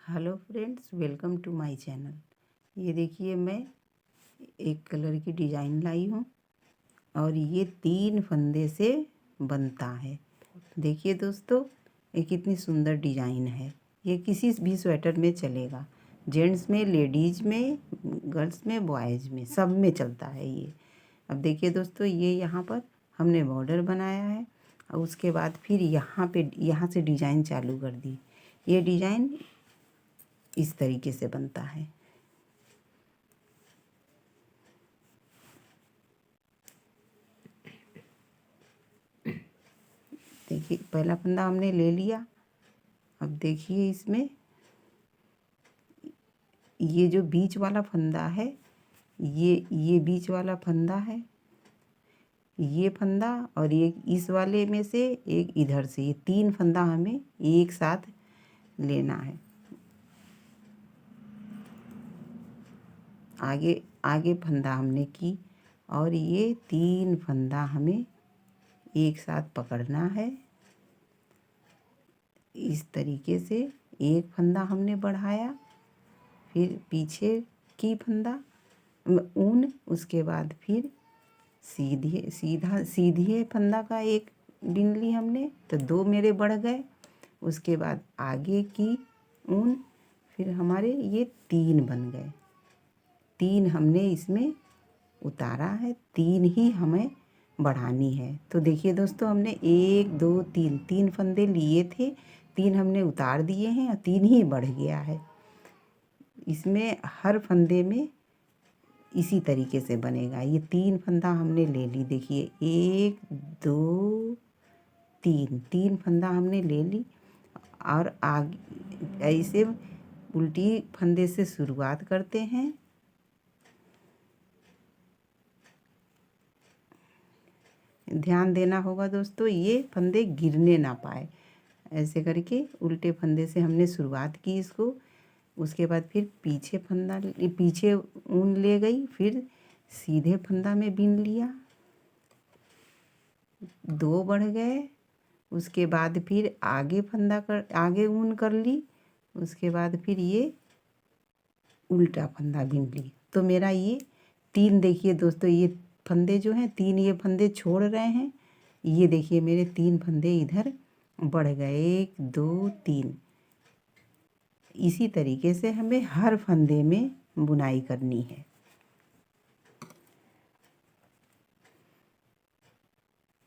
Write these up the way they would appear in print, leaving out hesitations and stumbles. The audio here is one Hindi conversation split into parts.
Hello friends, welcome to my channel. ये देखिए, मैं एक कलर की डिज़ाइन लाई हूँ और ये 3 फंदे से बनता है। देखिए दोस्तों, ये कितनी सुंदर डिज़ाइन है। ये किसी भी स्वेटर में चलेगा, जेंट्स में, लेडीज़ में, गर्ल्स में, बॉयज़ में, सब में चलता है ये। अब देखिए दोस्तों, ये यहाँ पर हमने बॉर्डर बनाया है और उसके बाद फिर यहाँ से डिज़ाइन चालू कर दी। ये डिज़ाइन इस तरीके से बनता है। देखिए, पहला फंदा हमने ले लिया। अब देखिए, इसमें ये जो बीच वाला फंदा है, ये बीच वाला फंदा है, ये फंदा, और एक इस वाले में से, एक इधर से, ये 3 फंदा हमें एक साथ लेना है। आगे आगे फंदा हमने की और ये 3 फंदा हमें एक साथ पकड़ना है। इस तरीके से एक फंदा हमने बढ़ाया, फिर पीछे की फंदा ऊन, उसके बाद फिर सीधे फंदा का एक बिन ली हमने, तो 2 मेरे बढ़ गए। उसके बाद आगे की ऊन, फिर हमारे ये 3 बन गए। 3 हमने इसमें उतारा है, 3 ही हमें बढ़ानी है। तो देखिए दोस्तों, हमने 1 2 3 फंदे लिए थे, 3 हमने उतार दिए हैं और 3 ही बढ़ गया है। इसमें हर फंदे में इसी तरीके से बनेगा। ये 3 फंदा हमने ले ली। देखिए, 1 2 3 फंदा हमने ले ली और आगे ऐसे उल्टी फंदे से शुरुआत करते हैं। ध्यान देना होगा दोस्तों, ये फंदे गिरने ना पाए। ऐसे करके उल्टे फंदे से हमने शुरुआत की इसको। उसके बाद फिर पीछे ऊन ले गई, फिर सीधे फंदा में बीन लिया, 2 बढ़ गए। उसके बाद फिर आगे ऊन कर ली। उसके बाद फिर ये उल्टा फंदा बीन ली। तो मेरा ये 3, देखिए दोस्तों, ये फंदे जो हैं 3, ये फंदे छोड़ रहे हैं। ये देखिए, मेरे 3 फंदे इधर बढ़ गए, 1 2 3। इसी तरीके से हमें हर फंदे में बुनाई करनी है।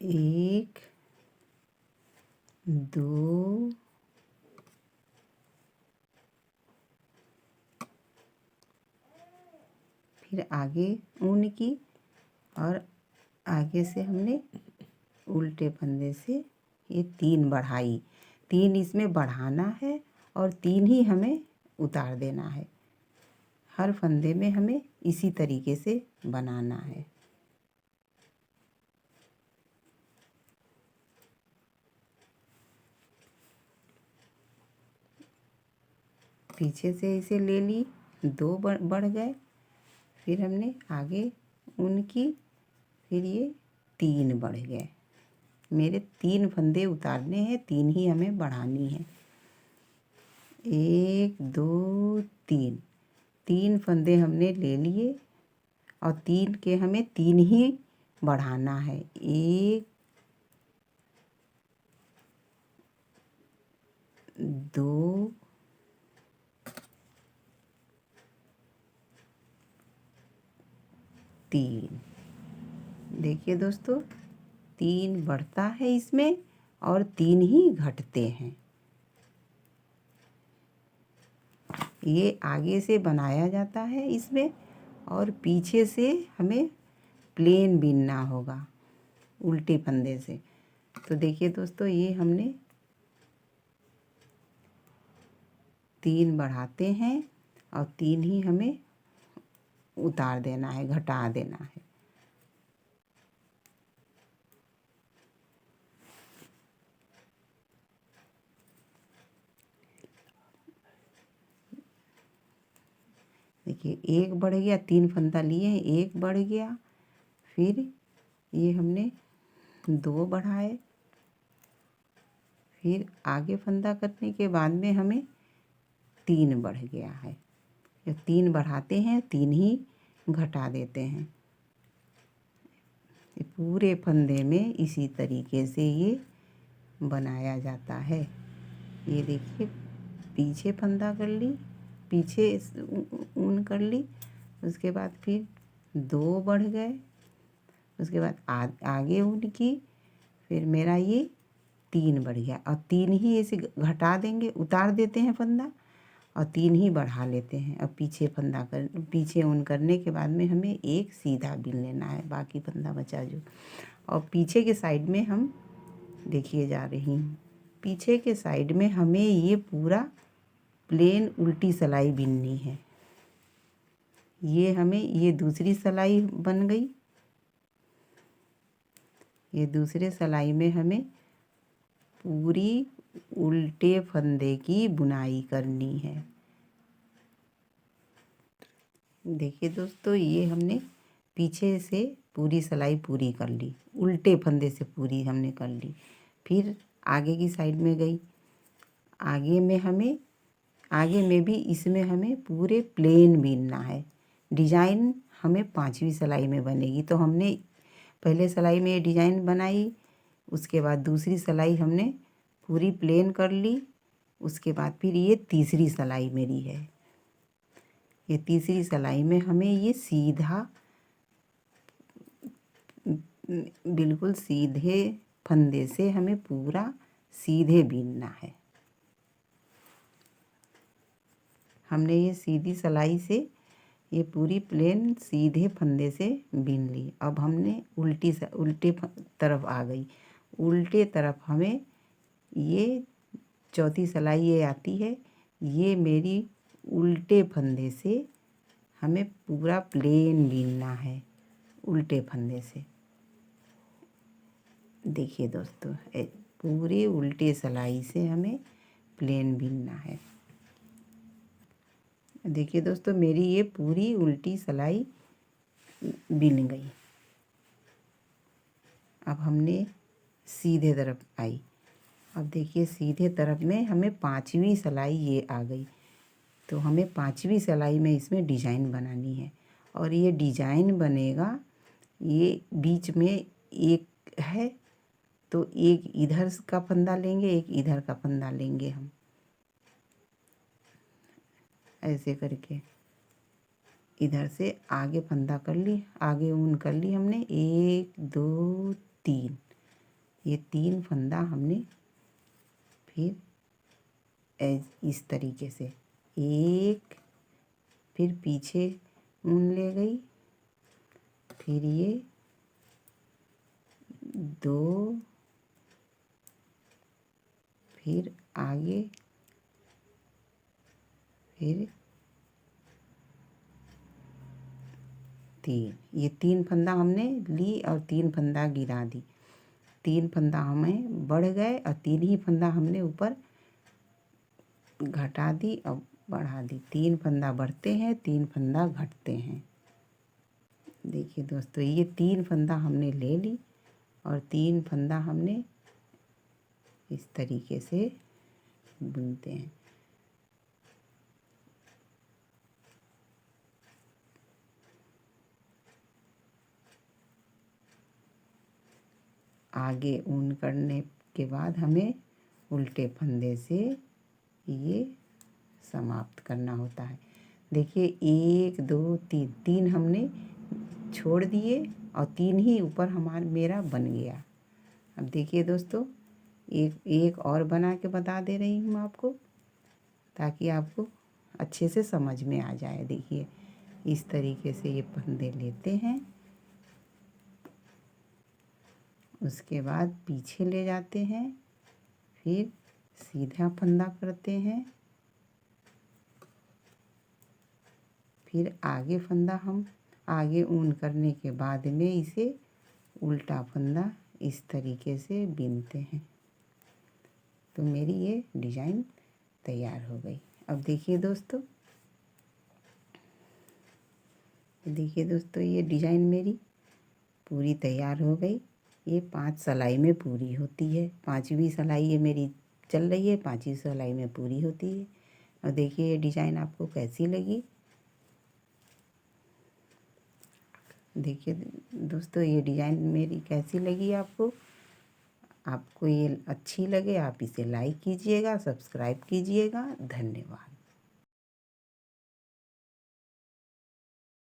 1 2 फिर आगे ऊन की और आगे से हमने उल्टे फंदे से ये 3 बढ़ाई। 3 इसमें बढ़ाना है और 3 ही हमें उतार देना है। हर फंदे में हमें इसी तरीके से बनाना है। पीछे से इसे ले ली, 2 बढ़ गए। फिर हमने आगे ऊन की, फिर ये 3 बढ़ गए। मेरे 3 फंदे उतारने हैं, 3 ही हमें बढ़ानी है। 1 2 3 फंदे हमने ले लिए और 3 के हमें 3 ही बढ़ाना है। 1 2 3। देखिए दोस्तों, 3 बढ़ता है इसमें और 3 ही घटते हैं। ये आगे से बनाया जाता है इसमें, और पीछे से हमें प्लेन बीनना होगा उल्टे फंदे से। तो देखिए दोस्तों, ये हमने 3 बढ़ाते हैं और 3 ही हमें उतार देना है, घटा देना है। देखिए, 1 बढ़ गया, 3 फंदा लिए हैं, 1 बढ़ गया। फिर ये हमने 2 बढ़ाए। फिर आगे फंदा करने के बाद में हमें 3 बढ़ गया है। जब 3 बढ़ाते हैं 3 ही घटा देते हैं। पूरे फंदे में इसी तरीके से ये बनाया जाता है। ये देखिए, पीछे फंदा कर ली, पीछे ऊन कर ली, उसके बाद फिर 2 बढ़ गए, उसके बाद आगे ऊन की, फिर मेरा ये 3 बढ़ गया। और 3 ही ऐसे घटा देंगे, उतार देते हैं फंदा और 3 ही बढ़ा लेते हैं। अब पीछे ऊन करने के बाद में हमें एक सीधा बिन लेना है, बाकी फंदा बचा जो। और पीछे के साइड में हम देखिए जा रही हूँ, पीछे के साइड में हमें ये पूरा प्लेन उल्टी सिलाई बिननी है। ये दूसरी सिलाई बन गई। ये दूसरे सिलाई में हमें पूरी उल्टे फंदे की बुनाई करनी है। देखिए दोस्तों, ये हमने पीछे से पूरी सिलाई पूरी कर ली, उल्टे फंदे से पूरी हमने कर ली। फिर आगे की साइड में गई, आगे में भी इसमें हमें पूरे प्लेन बीनना है। डिजाइन हमें 5वीं सिलाई में बनेगी। तो हमने पहले सिलाई में ये डिजाइन बनाई, उसके बाद दूसरी सिलाई हमने पूरी प्लेन कर ली, उसके बाद फिर ये तीसरी सिलाई मेरी है। ये तीसरी सिलाई में हमें ये सीधा बिल्कुल सीधे फंदे से हमें पूरा सीधे बीनना है। हमने ये सीधी सिलाई से ये पूरी प्लेन सीधे फंदे से बीन ली। अब हमने उल्टे तरफ आ गई। उल्टे तरफ हमें ये चौथी सिलाई ये आती है, ये मेरी उल्टे फंदे से हमें पूरा प्लेन बीनना है, उल्टे फंदे से। देखिए दोस्तों, पूरे उल्टे सिलाई से हमें प्लेन बीनना है। देखिए दोस्तों, मेरी ये पूरी उल्टी सिलाई बिन गई। अब हमने सीधे तरफ आई। अब देखिए, सीधे तरफ में हमें 5वीं सिलाई ये आ गई। तो हमें 5वीं सिलाई में इसमें डिजाइन बनानी है। और ये डिजाइन बनेगा, ये बीच में एक है तो एक इधर का फंदा लेंगे, एक इधर का फंदा लेंगे हम, ऐसे करके इधर से आगे फंदा कर ली, आगे ऊन कर ली हमने। 1 2 3, ये 3 फंदा हमने फिर इस तरीके से एक, फिर पीछे ऊन ले गई, फिर ये 2, फिर आगे, फिर 3। ये 3 फंदा हमने ली और 3 फंदा गिरा दी। 3 फंदा हमें बढ़ गए और 3 ही फंदा हमने ऊपर घटा दी और बढ़ा दी। 3 फंदा बढ़ते हैं, 3 फंदा घटते हैं। देखिए दोस्तों, ये 3 फंदा हमने ले ली और 3 फंदा हमने इस तरीके से बुनते हैं। आगे ऊन करने के बाद हमें उल्टे फंदे से ये समाप्त करना होता है। देखिए, 1 2 3, 3 हमने छोड़ दिए और 3 ही ऊपर मेरा बन गया। अब देखिए दोस्तों, एक और बना के बता दे रही हूँ आपको, ताकि आपको अच्छे से समझ में आ जाए। देखिए, इस तरीके से ये फंदे लेते हैं, उसके बाद पीछे ले जाते हैं, फिर सीधा फंदा करते हैं, फिर आगे फंदा हम आगे ऊन करने के बाद में इसे उल्टा फंदा इस तरीके से बीनते हैं। तो मेरी ये डिजाइन तैयार हो गई। अब देखिए दोस्तों, ये डिजाइन मेरी पूरी तैयार हो गई। ये 5 सिलाई में पूरी होती है। 5वीं सिलाई ये मेरी चल रही है, 5वीं सिलाई में पूरी होती है। और देखिए ये डिज़ाइन आपको कैसी लगी। देखिए दोस्तों ये डिज़ाइन मेरी कैसी लगी आपको। आपको ये अच्छी लगे आप इसे लाइक कीजिएगा, सब्सक्राइब कीजिएगा। धन्यवाद।